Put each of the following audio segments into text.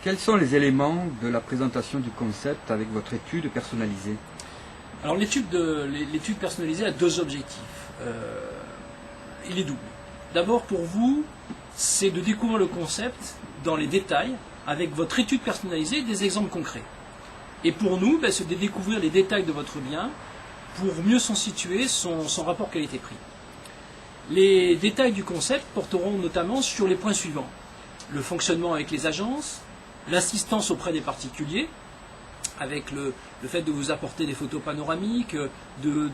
Quels sont les éléments de la présentation du concept avec votre étude personnalisée? Alors l'étude personnalisée a deux objectifs. Il est double. D'abord pour vous, c'est de découvrir le concept dans les détails avec votre étude personnalisée et des exemples concrets. Et pour nous, c'est de découvrir les détails de votre bien pour mieux s'en situer son rapport qualité-prix. Les détails du concept porteront notamment sur les points suivants: le fonctionnement avec les agences, l'assistance auprès des particuliers, avec le fait de vous apporter des photos panoramiques, de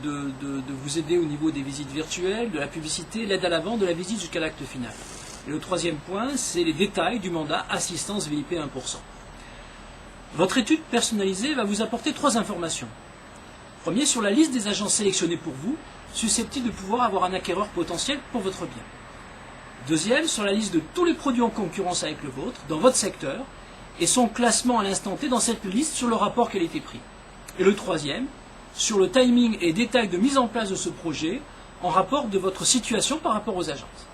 vous aider au niveau des visites virtuelles, de la publicité, l'aide à la vente, de la visite jusqu'à l'acte final. Et le troisième point, c'est les détails du mandat assistance VIP 1%. Votre étude personnalisée va vous apporter 3 informations. Premier, sur la liste des agences sélectionnées pour vous, susceptibles de pouvoir avoir un acquéreur potentiel pour votre bien. Deuxième, sur la liste de tous les produits en concurrence avec le vôtre, dans votre secteur, et son classement à l'instant T dans cette liste sur le rapport qualité-prix. Et le troisième, sur le timing et détails de mise en place de ce projet en rapport de votre situation par rapport aux agences.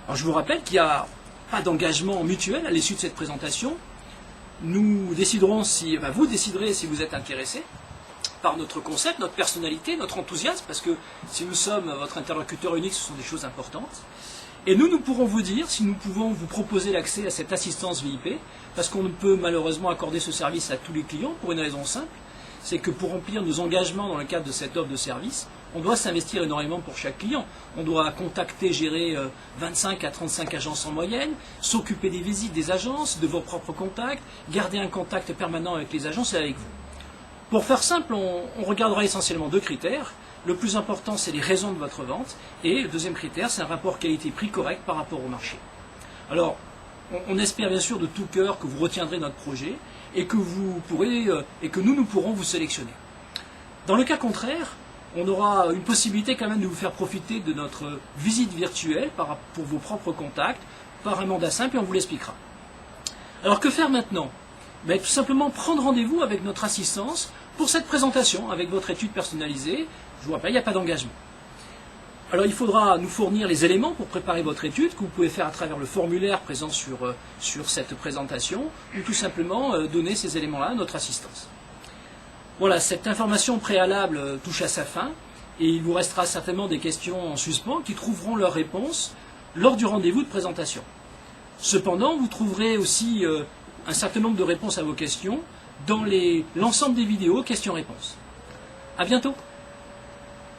Alors je vous rappelle qu'il n'y a pas d'engagement mutuel à l'issue de cette présentation. Nous déciderons vous déciderez si vous êtes intéressé par notre concept, notre personnalité, notre enthousiasme, parce que si nous sommes votre interlocuteur unique, ce sont des choses importantes. Et nous pourrons vous dire si nous pouvons vous proposer l'accès à cette assistance VIP, parce qu'on ne peut malheureusement accorder ce service à tous les clients pour une raison simple, c'est que pour remplir nos engagements dans le cadre de cette offre de service, on doit s'investir énormément pour chaque client. On doit contacter, gérer 25 à 35 agences en moyenne, s'occuper des visites des agences, de vos propres contacts, garder un contact permanent avec les agences et avec vous. Pour faire simple, on regardera essentiellement 2 critères. Le plus important, c'est les raisons de votre vente. Et le deuxième critère, c'est un rapport qualité-prix correct par rapport au marché. Alors, on espère bien sûr de tout cœur que vous retiendrez notre projet et que nous pourrons vous sélectionner. Dans le cas contraire, on aura une possibilité quand même de vous faire profiter de notre visite virtuelle pour vos propres contacts, par un mandat simple, et on vous l'expliquera. Alors que faire maintenant? Tout simplement prendre rendez-vous avec notre assistance pour cette présentation avec votre étude personnalisée. Je vous rappelle, il n'y a pas d'engagement. Alors il faudra nous fournir les éléments pour préparer votre étude, que vous pouvez faire à travers le formulaire présent sur cette présentation, ou tout simplement donner ces éléments-là à notre assistance. Voilà, cette information préalable touche à sa fin, et il vous restera certainement des questions en suspens qui trouveront leur réponse lors du rendez-vous de présentation. Cependant, vous trouverez aussi un certain nombre de réponses à vos questions dans l'ensemble des vidéos questions-réponses. À bientôt.